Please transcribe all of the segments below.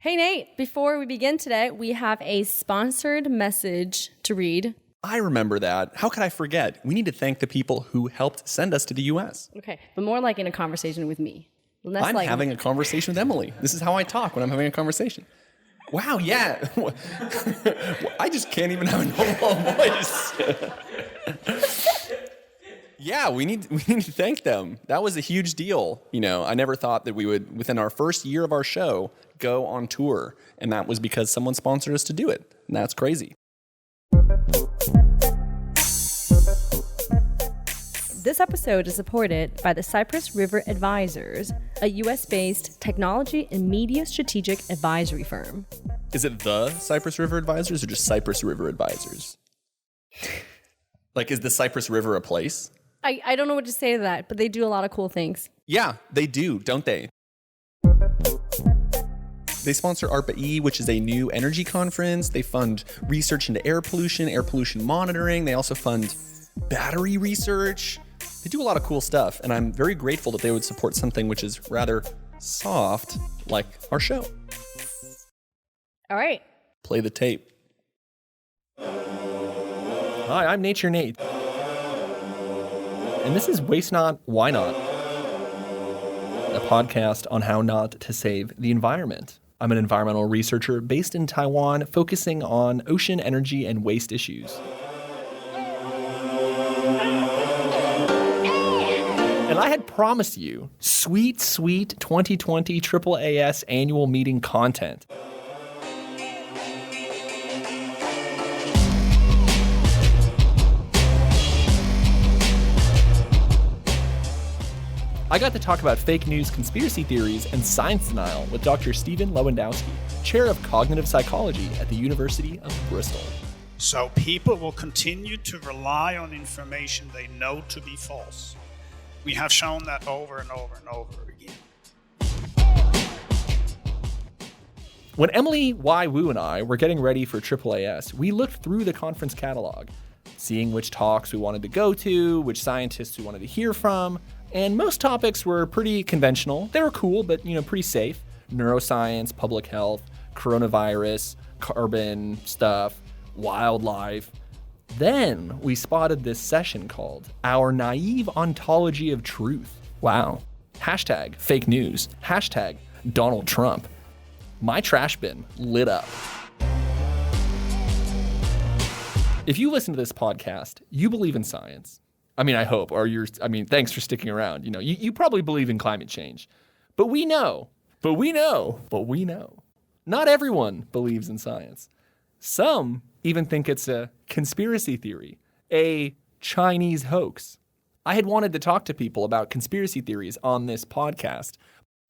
Hey, Nate, before we begin today, we have a sponsored message to read. I remember that. How could I forget? We need to thank the people who helped send us to the U.S. Okay, but more like in a conversation with me. I'm having a conversation with Emily. This is how I talk when I'm having a conversation. Wow, yeah. I just can't even have a normal voice. Yeah, we need to thank them. That was a huge deal. You know, I never thought that we would, within our first year of our show, go on tour. And that was because someone sponsored us to do it. And that's crazy. This episode is supported by the Cypress River Advisors, a U.S.-based technology and media strategic advisory firm. Is it the Cypress River Advisors or just Cypress River Advisors? Like, is the Cypress River a place? I don't know what to say to that, but they do a lot of cool things. Yeah, they do, don't they? They sponsor ARPA-E, which is a new energy conference. They fund research into air pollution monitoring. They also fund battery research. They do a lot of cool stuff, and I'm very grateful that they would support something which is rather soft, like our show. All right. Play the tape. Hi, I'm Nature Nate. And this is Waste Not, Why Not? A podcast on how not to save the environment. I'm an environmental researcher based in Taiwan, focusing on ocean energy and waste issues. And I had promised you sweet 2020 AAAS annual meeting content. I got to talk about fake news, conspiracy theories, and science denial with Dr. Stephan Lewandowsky, chair of cognitive psychology at the University of Bristol. So people will continue to rely on information they know to be false. We have shown that over and over and over again. When Emily Y. Wu and I were getting ready for AAAS, we looked through the conference catalog, seeing which talks we wanted to go to, which scientists we wanted to hear from, and most topics were pretty conventional. They were cool, but pretty safe. Neuroscience, public health, coronavirus, carbon stuff, wildlife. Then we spotted this session called Our Naive Ontology of Truth. Wow. Hashtag fake news. Hashtag Donald Trump. My trash bin lit up. If you listen to this podcast, you believe in science. I mean, I hope, thanks for sticking around. You probably believe in climate change, but we know. Not everyone believes in science. Some even think it's a conspiracy theory, a Chinese hoax. I had wanted to talk to people about conspiracy theories on this podcast,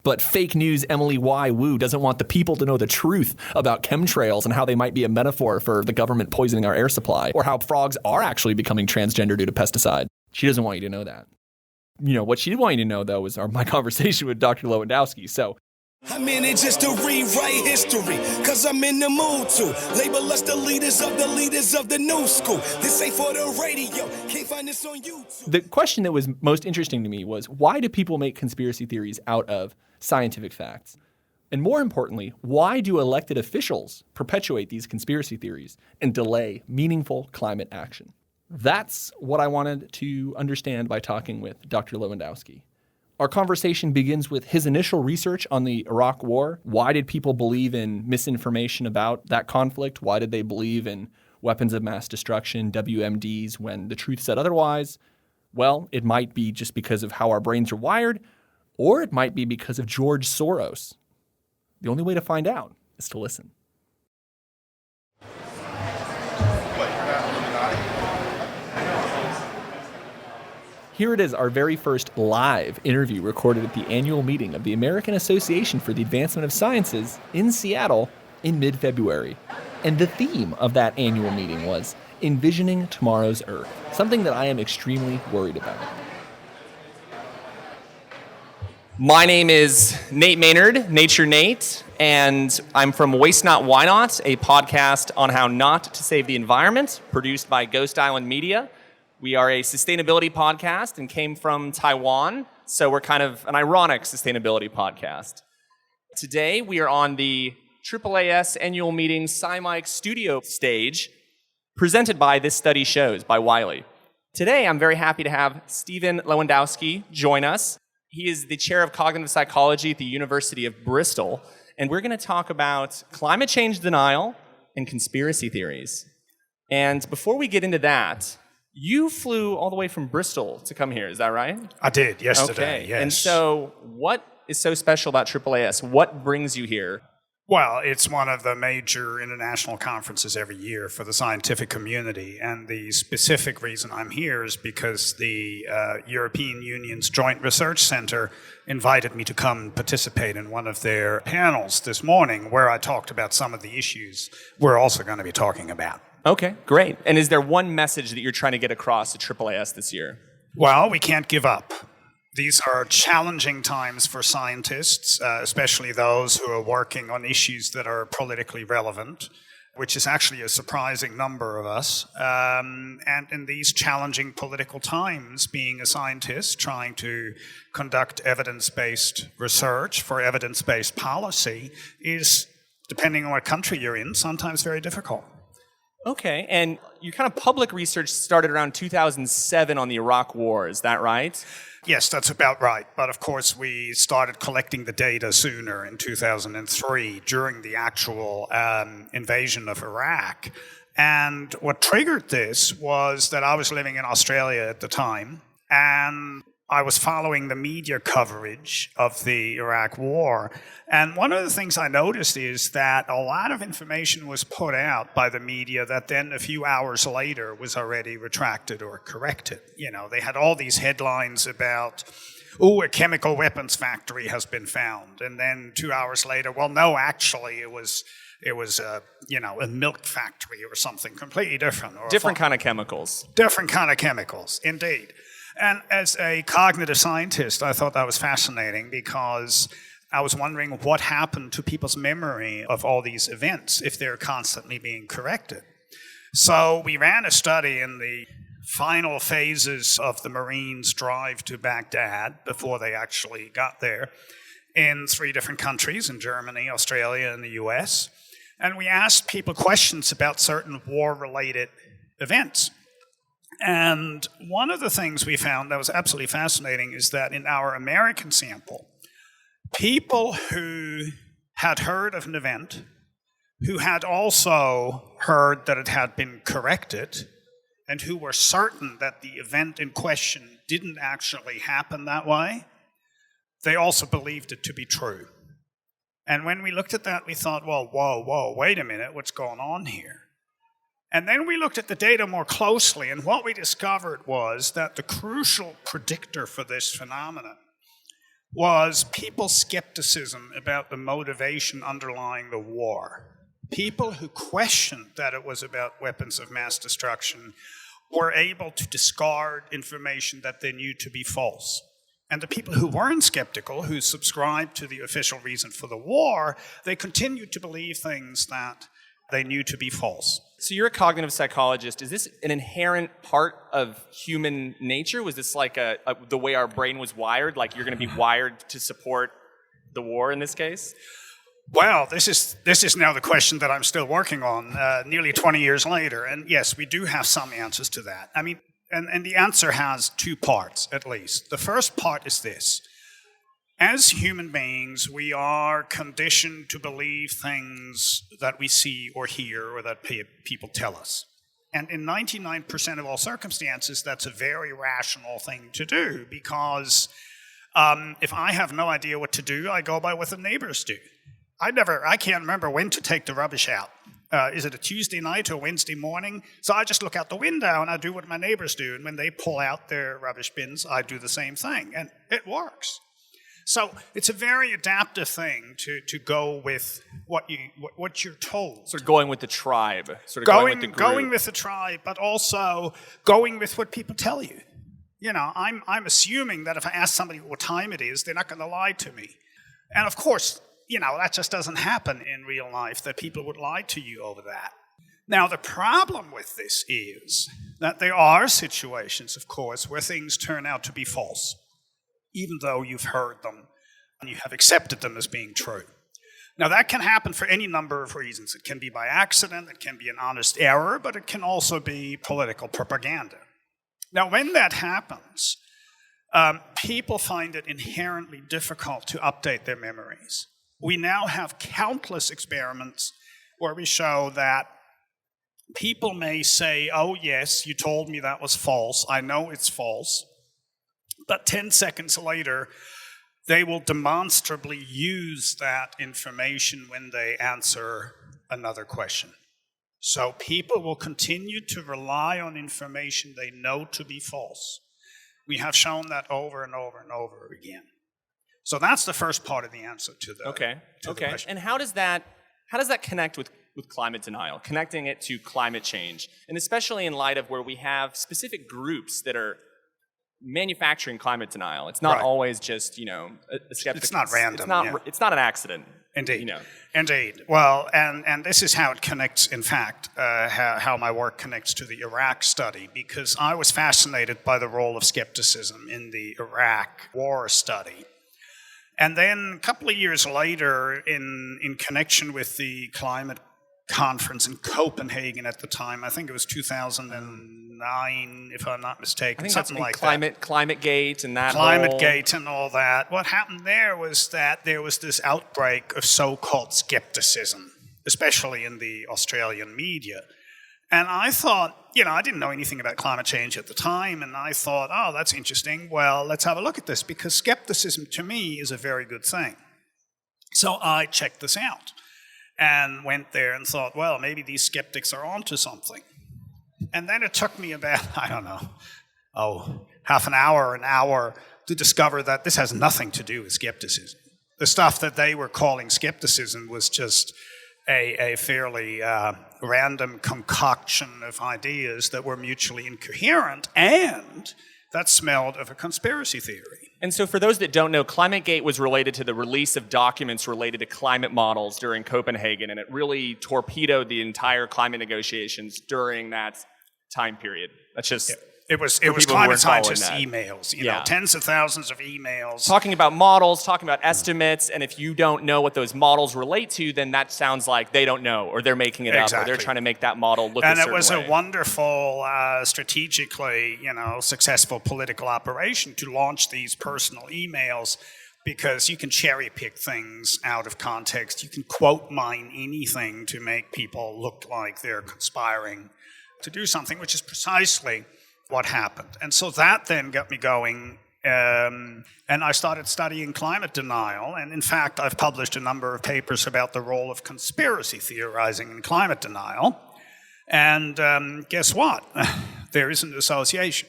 but fake news Emily Y. Wu doesn't want the people to know the truth about chemtrails and how they might be a metaphor for the government poisoning our air supply, or how frogs are actually becoming transgender due to pesticide. She doesn't want you to know that. What she did want you to know, though, was my conversation with Dr. Lewandowsky. So, I'm in it just to rewrite history, cause I'm in the mood to label us the leaders of the new school. This ain't for the radio, can't find this on YouTube. The question that was most interesting to me was, why do people make conspiracy theories out of scientific facts? And more importantly, why do elected officials perpetuate these conspiracy theories and delay meaningful climate action? That's what I wanted to understand by talking with Dr. Lewandowsky. Our conversation begins with his initial research on the Iraq War. Why did people believe in misinformation about that conflict? Why did they believe in weapons of mass destruction, WMDs, when the truth said otherwise? Well, it might be just because of how our brains are wired, or it might be because of George Soros. The only way to find out is to listen. Here it is, our very first live interview recorded at the annual meeting of the American Association for the Advancement of Sciences in Seattle in mid-February. And the theme of that annual meeting was Envisioning Tomorrow's Earth, something that I am extremely worried about. My name is Nate Maynard, Nature Nate, and I'm from Waste Not, Why Not, a podcast on how not to save the environment, produced by Ghost Island Media. We are a sustainability podcast and came from Taiwan, so we're kind of an ironic sustainability podcast. Today, we are on the AAAS annual meeting SciMike studio stage, presented by This Study Shows by Wiley. Today, I'm very happy to have Stephan Lewandowsky join us. He is the chair of cognitive psychology at the University of Bristol, and we're going to talk about climate change denial and conspiracy theories. And before we get into that, you flew all the way from Bristol to come here, is that right? I did yesterday, okay. yes. And so what is so special about AAAS? What brings you here? Well, it's one of the major international conferences every year for the scientific community, and the specific reason I'm here is because the European Union's Joint Research Centre invited me to come participate in one of their panels this morning where I talked about some of the issues we're also going to be talking about. Okay, great. And is there one message that you're trying to get across to AAAS this year? Well, we can't give up. These are challenging times for scientists, especially those who are working on issues that are politically relevant, which is actually a surprising number of us. And in these challenging political times, being a scientist, trying to conduct evidence-based research for evidence-based policy is, depending on what country you're in, sometimes very difficult. Okay, and your kind of public research started around 2007 on the Iraq War, is that right? Yes, that's about right. But of course, we started collecting the data sooner in 2003 during the actual invasion of Iraq. And what triggered this was that I was living in Australia at the time, and I was following the media coverage of the Iraq War. And one of the things I noticed is that a lot of information was put out by the media that then a few hours later was already retracted or corrected. You know, they had all these headlines about, a chemical weapons factory has been found. And then 2 hours later, well, no, actually, it was a milk factory or something completely different. Or different kind of chemicals. Different kind of chemicals, indeed. And as a cognitive scientist, I thought that was fascinating because I was wondering what happened to people's memory of all these events if they're constantly being corrected. So we ran a study in the final phases of the Marines' drive to Baghdad before they actually got there in 3 different countries, in Germany, Australia, and the US. And we asked people questions about certain war-related events. And one of the things we found that was absolutely fascinating is that in our American sample, people who had heard of an event, who had also heard that it had been corrected, and who were certain that the event in question didn't actually happen that way, they also believed it to be true. And when we looked at that, we thought, well, whoa, wait a minute, what's going on here? And then we looked at the data more closely, and what we discovered was that the crucial predictor for this phenomenon was people's skepticism about the motivation underlying the war. People who questioned that it was about weapons of mass destruction were able to discard information that they knew to be false. And the people who weren't skeptical, who subscribed to the official reason for the war, they continued to believe things that they knew to be false. So you're a cognitive psychologist. Is this an inherent part of human nature? Was this like the way our brain was wired? Like you're going to be wired to support the war in this case? Well, this is now the question that I'm still working on nearly 20 years later. And yes, we do have some answers to that. I mean, and the answer has 2 parts, at least. The first part is this. As human beings, we are conditioned to believe things that we see or hear or that people tell us. And in 99% of all circumstances, that's a very rational thing to do because if I have no idea what to do, I go by what the neighbors do. I can't remember when to take the rubbish out. Is it a Tuesday night or Wednesday morning? So I just look out the window and I do what my neighbors do. And when they pull out their rubbish bins, I do the same thing. And it works. So it's a very adaptive thing to go with what you're told. Sort of going with the tribe, going with the group. Going with the tribe, but also going with what people tell you. You know, I'm assuming that if I ask somebody what time it is, they're not going to lie to me. And of course, you know, that just doesn't happen in real life, that people would lie to you over that. Now, the problem with this is that there are situations, of course, where things turn out to be false, even though you've heard them and you have accepted them as being true. Now, that can happen for any number of reasons. It can be by accident, it can be an honest error, but it can also be political propaganda. Now, when that happens, people find it inherently difficult to update their memories. We now have countless experiments where we show that people may say, oh yes, you told me that was false, I know it's false, but 10 seconds later, they will demonstrably use that information when they answer another question. So people will continue to rely on information they know to be false. We have shown that over and over and over again. So that's the first part of the answer to the the question. And how does that connect with climate denial, connecting it to climate change, and especially in light of where we have specific groups that are manufacturing climate denial? It's not always just, a skeptic. It's not random. It's not an accident. Indeed. Indeed. Well, and this is how it connects, in fact, how my work connects to the Iraq study, because I was fascinated by the role of skepticism in the Iraq war study. And then a couple of years later, in connection with the climate conference in Copenhagen at the time, I think it was 2009, if I'm not mistaken, I think something like that. ClimateGate and that ClimateGate and all that. What happened there was that there was this outbreak of so-called skepticism, especially in the Australian media. And I thought, I didn't know anything about climate change at the time, and I thought, oh, that's interesting. Well, let's have a look at this, because skepticism to me is a very good thing. So I checked this out and went there and thought, well, maybe these skeptics are onto something. And then it took me about, half an hour to discover that this has nothing to do with skepticism. The stuff that they were calling skepticism was just a fairly random concoction of ideas that were mutually incoherent and that smelled of a conspiracy theory. And so for those that don't know, ClimateGate was related to the release of documents related to climate models during Copenhagen, and it really torpedoed the entire climate negotiations during that time period. That's just... It was climate scientists' emails, tens of thousands of emails. Talking about models, talking about estimates, and if you don't know what those models relate to, then that sounds like they don't know, or they're making it up, or they're trying to make that model look a certain way. And it was a wonderful, strategically, successful political operation to launch these personal emails, because you can cherry pick things out of context. You can quote mine anything to make people look like they're conspiring to do something, which is precisely what happened. And so that then got me going, and I started studying climate denial. And in fact, I've published a number of papers about the role of conspiracy theorizing in climate denial. And guess what? There is an association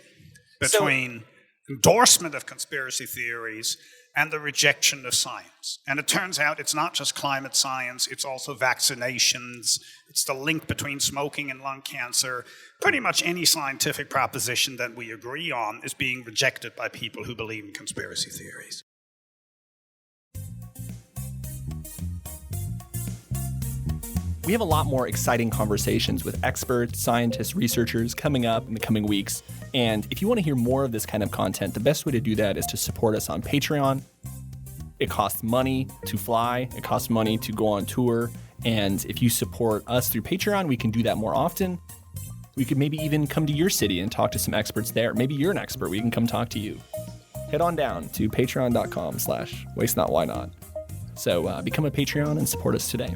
between endorsement of conspiracy theories and the rejection of science. And it turns out it's not just climate science, it's also vaccinations, it's the link between smoking and lung cancer. Pretty much any scientific proposition that we agree on is being rejected by people who believe in conspiracy theories. We have a lot more exciting conversations with experts, scientists, researchers coming up in the coming weeks. And if you want to hear more of this kind of content, the best way to do that is to support us on Patreon. It costs money to fly. It costs money to go on tour. And if you support us through Patreon, we can do that more often. We could maybe even come to your city and talk to some experts there. Maybe you're an expert. We can come talk to you. Head on down to patreon.com/wastenotwhynot. So become a Patreon and support us today.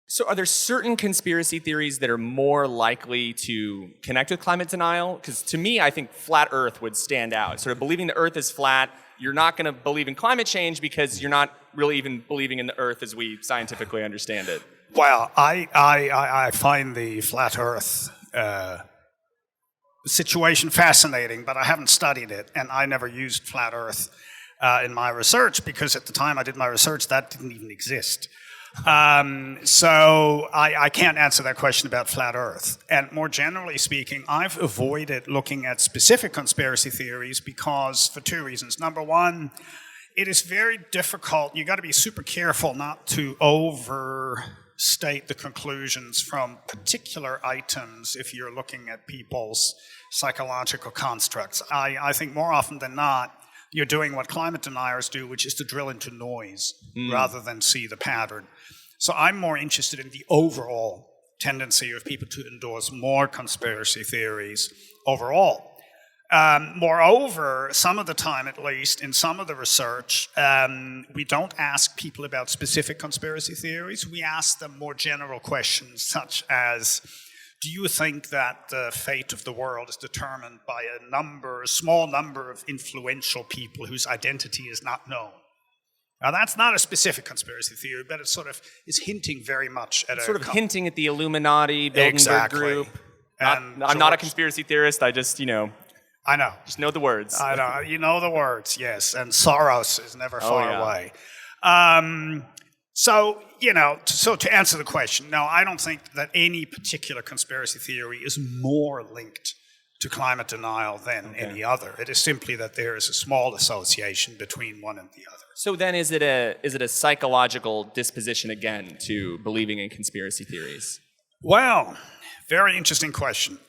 So are there certain conspiracy theories that are more likely to connect with climate denial? Because to me, I think flat Earth would stand out. Sort of believing the Earth is flat, you're not going to believe in climate change because you're not really even believing in the Earth as we scientifically understand it. Well, I find the flat Earth situation fascinating, but I haven't studied it, and I never used flat Earth in my research, because at the time I did my research, that didn't even exist. So I can't answer that question about flat Earth. And more generally speaking, I've avoided looking at specific conspiracy theories because, for two reasons. Number one, it is very difficult. You got to be super careful not to overstate the conclusions from particular items if you're looking at people's psychological constructs. I think more often than not, You're doing what climate deniers do, which is to drill into noise rather than see the pattern. So I'm more interested in the overall tendency of people to endorse more conspiracy theories overall. Moreover, some of the time, at least, in some of the research, we don't ask people about specific conspiracy theories. We ask them more general questions, such as, do you think that the fate of the world is determined by a small number of influential people whose identity is not known? Now, that's not a specific conspiracy theory, but it sort of is hinting very much at sort of hinting at the Illuminati, Bilderberg group. I'm not a conspiracy theorist. I just, I know. Just know the words. I know. You know the words, yes. And Soros is never far away. So to answer the question, no, I don't think that any particular conspiracy theory is more linked to climate denial than any other. It is simply that there is a small association between one and the other. So then is it a psychological disposition again to believing in conspiracy theories? Well, very interesting question.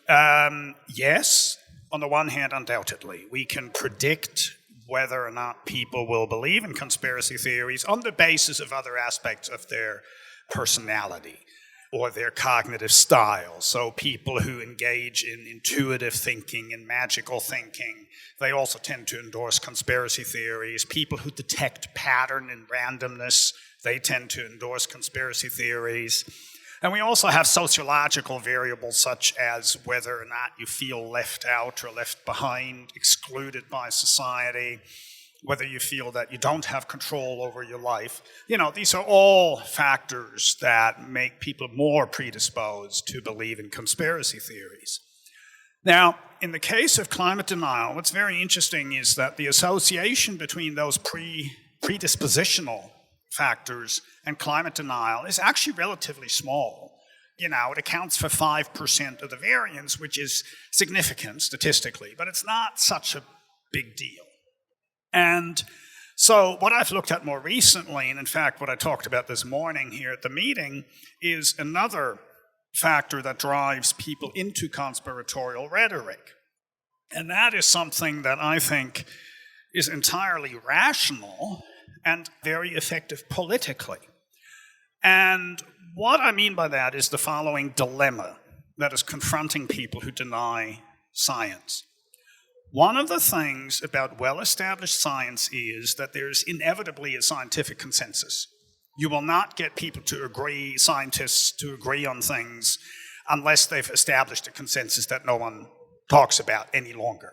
Yes, on the one hand, undoubtedly. We can predict whether or not people will believe in conspiracy theories on the basis of other aspects of their personality or their cognitive style. So people who engage in intuitive thinking and magical thinking, they also tend to endorse conspiracy theories. People who detect pattern and randomness, they tend to endorse conspiracy theories. And we also have sociological variables such as whether or not you feel left out or left behind, excluded by society, whether you feel that you don't have control over your life. These are all factors that make people more predisposed to believe in conspiracy theories. Now, in the case of climate denial, what's very interesting is that the association between those predispositional factors and climate denial is actually relatively small. It accounts for 5% of the variance, which is significant statistically, but it's not such a big deal. And so what I've looked at more recently, and in fact what I talked about this morning here at the meeting, is another factor that drives people into conspiratorial rhetoric. And that is something that I think is entirely rational and very effective politically. And what I mean by that is the following dilemma that is confronting people who deny science. One of the things about well-established science is that there's inevitably a scientific consensus. You will not get scientists to agree on things unless they've established a consensus that no one talks about any longer.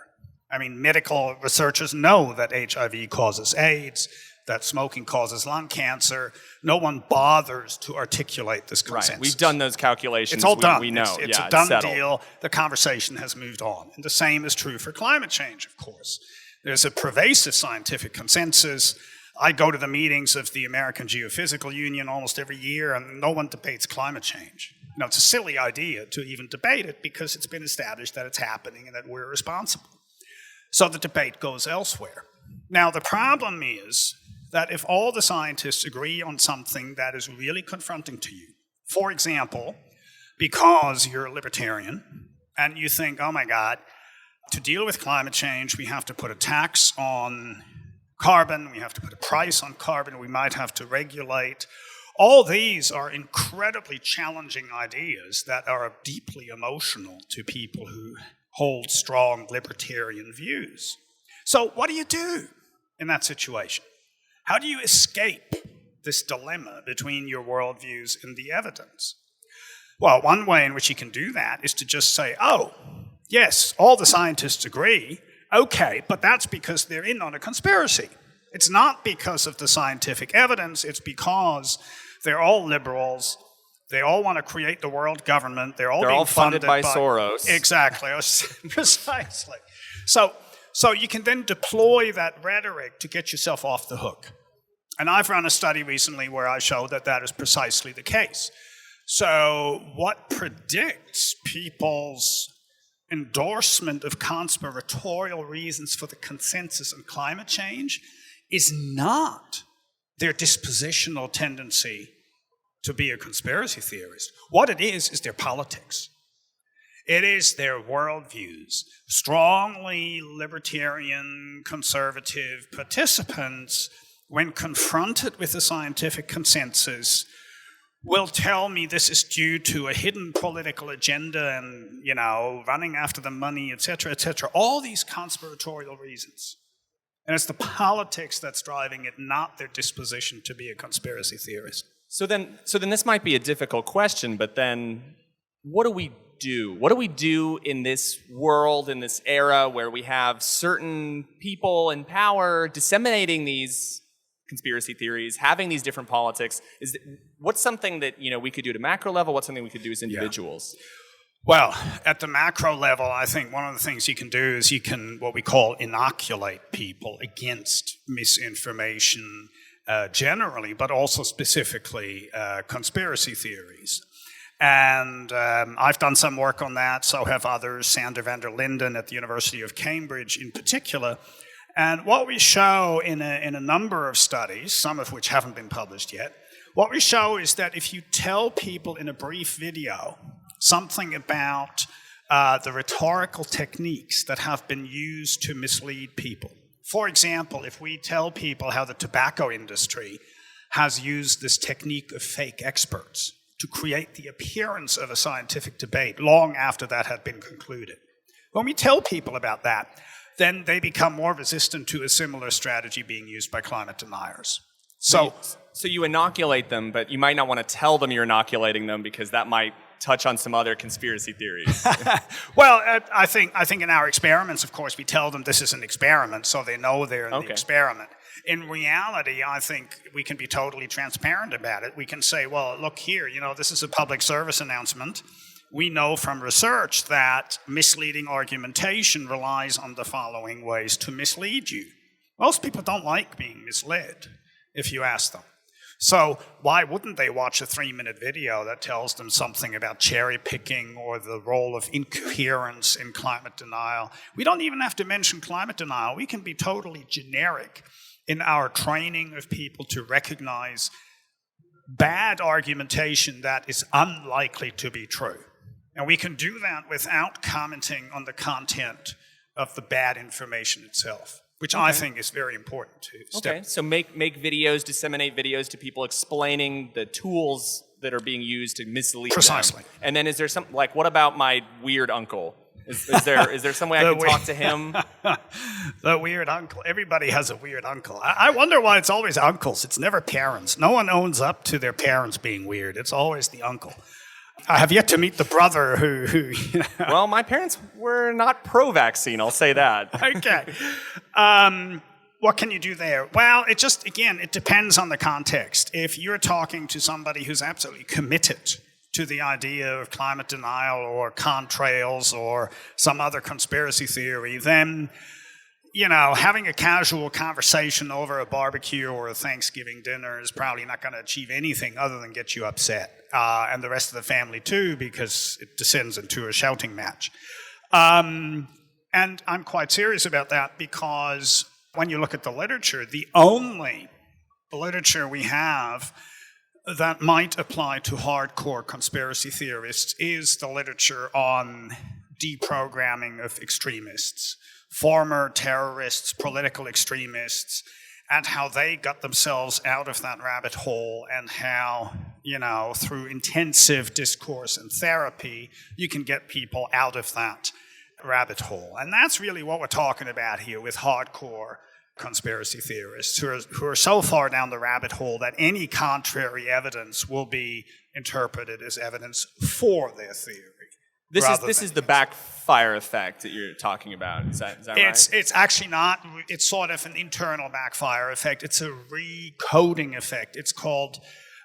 I mean, medical researchers know that HIV causes AIDS, that smoking causes lung cancer. No one bothers to articulate this consensus. Right. We've done those calculations. It's all done. We know. It's a done deal. The conversation has moved on. And the same is true for climate change, of course. There's a pervasive scientific consensus. I go to the meetings of the American Geophysical Union almost every year, and no one debates climate change. It's a silly idea to even debate it because it's been established that it's happening and that we're responsible. So the debate goes elsewhere. Now, the problem is that if all the scientists agree on something that is really confronting to you, for example, because you're a libertarian and you think, oh my God, to deal with climate change, we have to put a tax on carbon, we have to put a price on carbon, we might have to regulate. All these are incredibly challenging ideas that are deeply emotional to people who hold strong libertarian views. So what do you do in that situation? How do you escape this dilemma between your worldviews and the evidence? Well, one way in which you can do that is to just say, oh, yes, all the scientists agree, okay, but that's because they're in on a conspiracy. It's not because of the scientific evidence, it's because they're all liberals, they all want to create the world government, they're all funded by Soros. Exactly, precisely. So you can then deploy that rhetoric to get yourself off the hook. And I've run a study recently where I show that that is precisely the case. So what predicts people's endorsement of conspiratorial reasons for the consensus on climate change is not their dispositional tendency to be a conspiracy theorist. What it is their politics. It is their worldviews. Strongly libertarian, conservative participants, when confronted with the scientific consensus, will tell me this is due to a hidden political agenda and, running after the money, etc., etc. All these conspiratorial reasons. And it's the politics that's driving it, not their disposition to be a conspiracy theorist. So then this might be a difficult question, but then what do we do? What do we do in this world, in this era where we have certain people in power disseminating these conspiracy theories, having these different politics? What's something that we could do at a macro level? What's something we could do as individuals? Yeah. Well, at the macro level, I think one of the things you can do is you can what we call inoculate people against misinformation generally, but also specifically conspiracy theories. And I've done some work on that, so have others, Sander van der Linden at the University of Cambridge in particular. And what we show in a number of studies, some of which haven't been published yet, what we show is that if you tell people in a brief video something about the rhetorical techniques that have been used to mislead people. For example, if we tell people how the tobacco industry has used this technique of fake experts to create the appearance of a scientific debate long after that had been concluded. When we tell people about that, then they become more resistant to a similar strategy being used by climate deniers. So you inoculate them, but you might not want to tell them you're inoculating them because that might touch on some other conspiracy theories. Well, I think in our experiments, of course, we tell them this is an experiment, so they know they're in the experiment. In reality, I think we can be totally transparent about it. We can say, well, look here, this is a public service announcement. We know from research that misleading argumentation relies on the following ways to mislead you. Most people don't like being misled, if you ask them. So why wouldn't they watch a 3-minute video that tells them something about cherry picking or the role of incoherence in climate denial? We don't even have to mention climate denial. We can be totally generic in our training of people to recognize bad argumentation that is unlikely to be true. And we can do that without commenting on the content of the bad information itself, which I think is very important to step. Okay, so make videos, disseminate videos to people explaining the tools that are being used to mislead Precisely. them. And then is there some, like, what about my weird uncle? Is there some way I can talk to him? The weird uncle. Everybody has a weird uncle. I wonder why it's always uncles. It's never parents. No one owns up to their parents being weird. It's always the uncle. I have yet to meet the brother who Well, my parents were not pro-vaccine, I'll say that. Okay. What can you do there? Well, it depends on the context. If you're talking to somebody who's absolutely committed to the idea of climate denial or contrails or some other conspiracy theory, then, having a casual conversation over a barbecue or a Thanksgiving dinner is probably not going to achieve anything other than get you upset. And the rest of the family too, because it descends into a shouting match. And I'm quite serious about that because when you look at the literature, the only literature we have that might apply to hardcore conspiracy theorists is the literature on deprogramming of extremists, former terrorists, political extremists, and how they got themselves out of that rabbit hole and how, through intensive discourse and therapy, you can get people out of that rabbit hole. And that's really what we're talking about here with hardcore conspiracy theorists who are so far down the rabbit hole that any contrary evidence will be interpreted as evidence for their theory. This is the backfire effect that you're talking about. Is that right? It's actually not. It's sort of an internal backfire effect. It's a recoding effect.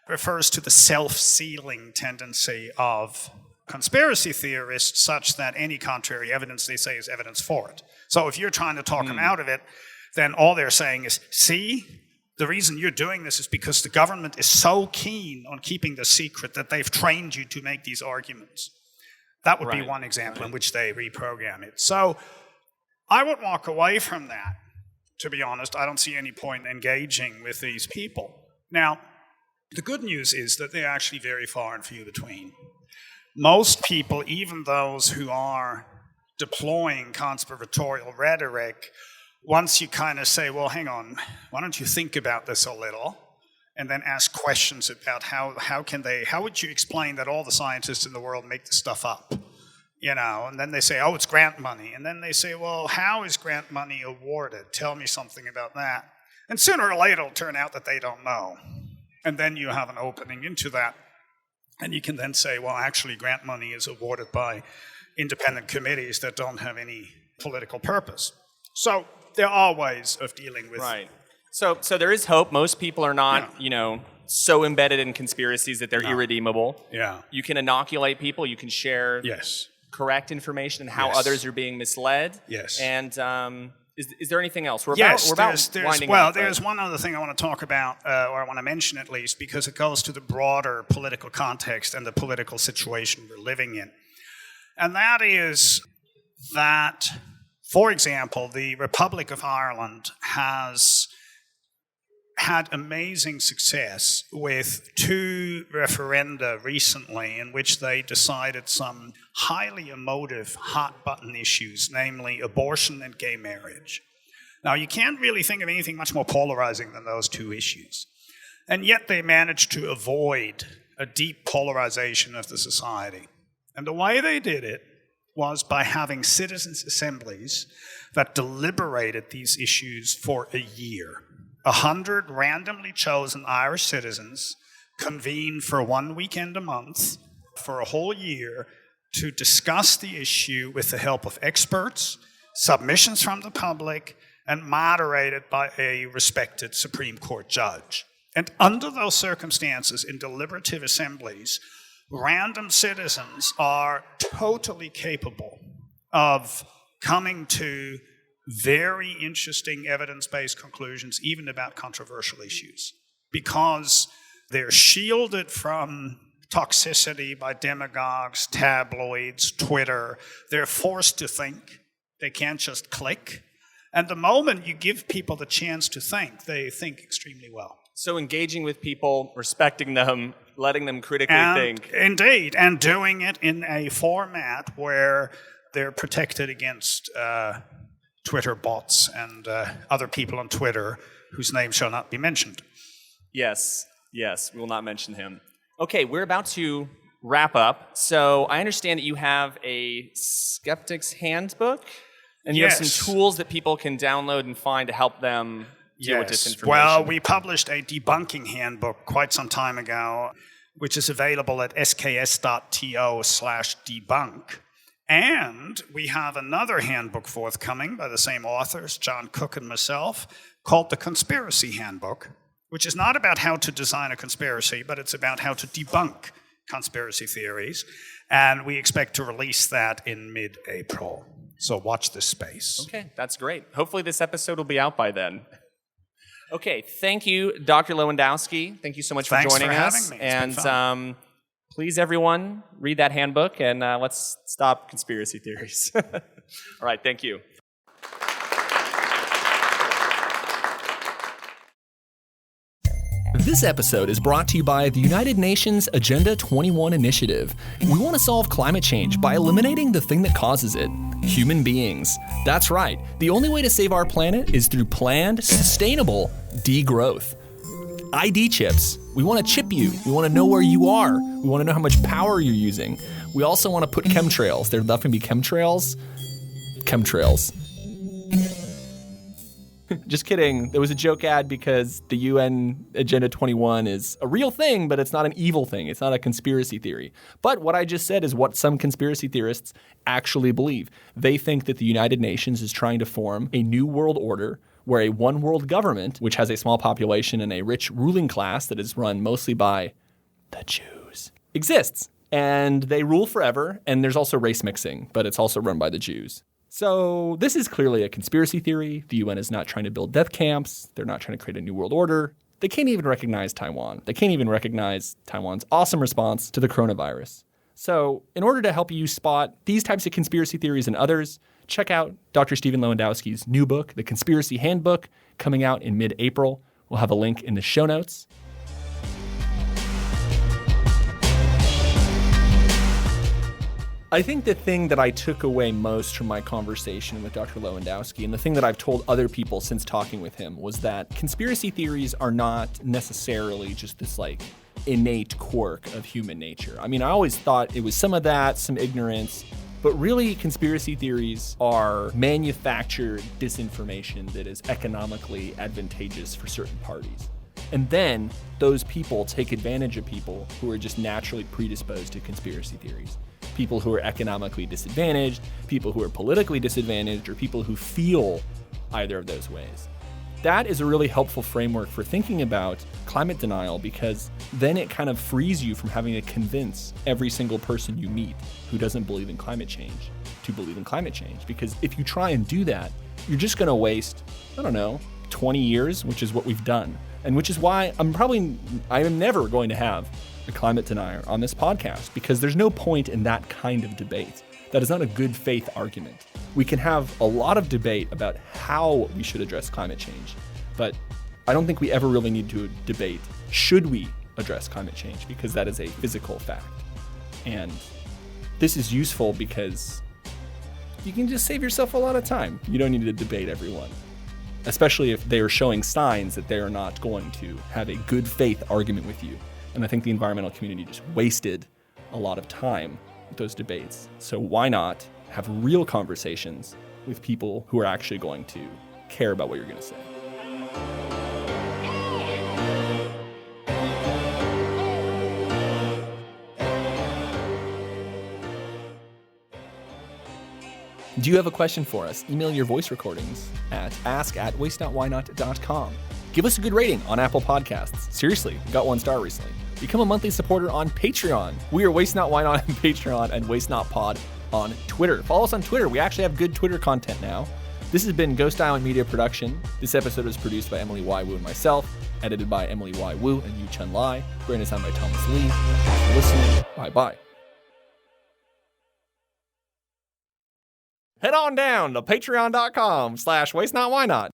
Refers to the self-sealing tendency of conspiracy theorists such that any contrary evidence they say is evidence for it. So if you're trying to talk them out of it, then all they're saying is, see, the reason you're doing this is because the government is so keen on keeping the secret that they've trained you to make these arguments. That would be one example in which they reprogram it. So I would walk away from that, to be honest. I don't see any point in engaging with these people. Now, the good news is that they're actually very far and few between. most people, even those who are deploying conspiratorial rhetoric, once you kind of say, well, hang on, why don't you think about this a little? And then ask questions about how would you explain that all the scientists in the world make this stuff up? And then they say, oh, it's grant money. And then they say, well, how is grant money awarded? Tell me something about that. And sooner or later, it'll turn out that they don't know. And then you have an opening into that. And you can then say, well, actually, grant money is awarded by independent committees that don't have any political purpose. So there are ways of dealing with. Right. So there is hope. Most people are not, so embedded in conspiracies that they're irredeemable. Yeah. You can inoculate people. You can share correct information and how others are being misled. Yes. And is there anything else? There's winding up. There's one other thing I want to talk about, or I want to mention at least, because it goes to the broader political context and the political situation we're living in. And that is that, for example, the Republic of Ireland has had amazing success with 2 referenda recently in which they decided some highly emotive, hot-button issues, namely abortion and gay marriage. Now, you can't really think of anything much more polarizing than those 2 issues. And yet they managed to avoid a deep polarization of the society. And the way they did it was by having citizens' assemblies that deliberated these issues for a year. 100 randomly chosen Irish citizens convene for 1 weekend a month for a whole year to discuss the issue with the help of experts, submissions from the public, and moderated by a respected Supreme Court judge. And under those circumstances, in deliberative assemblies, random citizens are totally capable of coming to very interesting evidence-based conclusions, even about controversial issues, because they're shielded from toxicity by demagogues, tabloids, Twitter. They're forced to think. They can't just click. And the moment you give people the chance to think, they think extremely well. So engaging with people, respecting them, letting them critically think. Indeed, and doing it in a format where they're protected against Twitter bots and other people on Twitter whose name shall not be mentioned. Yes, we will not mention him. Okay, we're about to wrap up. So I understand that you have a Skeptics Handbook, and you have some tools that people can download and find to help them deal with disinformation. Well, we published a Debunking Handbook quite some time ago, which is available at sks.to/debunk. And we have another handbook forthcoming by the same authors, John Cook and myself, called the Conspiracy Handbook, which is not about how to design a conspiracy, but it's about how to debunk conspiracy theories. And we expect to release that in mid-April. So watch this space. Okay, that's great. Hopefully this episode will be out by then. Okay, thank you, Dr. Lewandowsky. Thank you so much for joining us. Having me. It's been fun. Please, everyone, read that handbook, and let's stop conspiracy theories. All right, thank you. This episode is brought to you by the United Nations Agenda 21 initiative. We want to solve climate change by eliminating the thing that causes it, human beings. That's right. The only way to save our planet is through planned, sustainable degrowth. ID chips. We want to chip you. We want to know where you are. We want to know how much power you're using. We also want to put chemtrails. There definitely be chemtrails. Chemtrails. Just kidding. There was a joke ad because the UN Agenda 21 is a real thing, but it's not an evil thing. It's not a conspiracy theory. But what I just said is what some conspiracy theorists actually believe. They think that the United Nations is trying to form a new world order where a one-world government, which has a small population and a rich ruling class that is run mostly by the Jews, exists. And they rule forever, and there's also race mixing, but it's also run by the Jews. So this is clearly a conspiracy theory. The UN is not trying to build death camps. They're not trying to create a new world order. They can't even recognize Taiwan. They can't even recognize Taiwan's awesome response to the coronavirus. So in order to help you spot these types of conspiracy theories and others, check out Dr. Stephan Lewandowski's new book, The Conspiracy Handbook, coming out in mid-April. We'll have a link in the show notes. I think the thing that I took away most from my conversation with Dr. Lewandowsky, and the thing that I've told other people since talking with him, was that conspiracy theories are not necessarily just this like innate quirk of human nature. I mean, I always thought it was some of that, some ignorance, but really conspiracy theories are manufactured disinformation that is economically advantageous for certain parties. And then those people take advantage of people who are just naturally predisposed to conspiracy theories. People who are economically disadvantaged, people who are politically disadvantaged, or people who feel either of those ways. That is a really helpful framework for thinking about climate denial, because then it kind of frees you from having to convince every single person you meet who doesn't believe in climate change to believe in climate change. Because if you try and do that, you're just going to waste, 20 years, which is what we've done. And which is why I am never going to have a climate denier on this podcast, because there's no point in that kind of debate. That is not a good faith argument. We can have a lot of debate about how we should address climate change, but I don't think we ever really need to debate, should we address climate change, because that is a physical fact. And this is useful because you can just save yourself a lot of time. You don't need to debate everyone, especially if they are showing signs that they are not going to have a good faith argument with you. And I think the environmental community just wasted a lot of time with those debates. So why not have real conversations with people who are actually going to care about what you're going to say? Do you have a question for us? Email your voice recordings at ask@wastenotwhynot.com. Give us a good rating on Apple Podcasts. Seriously, we got 1 star recently. Become a monthly supporter on Patreon. We are Waste Not Why Not on Patreon and Waste Not Pod on Twitter. Follow us on Twitter. We actually have good Twitter content now. This has been Ghost Island Media Production. This episode was produced by Emily Y. Wu and myself, edited by Emily Y. Wu and Yu Chun Lai, branded sound by Thomas Lee. Thanks for listening. Bye-bye. Head on down to patreon.com/wastenotwhynot.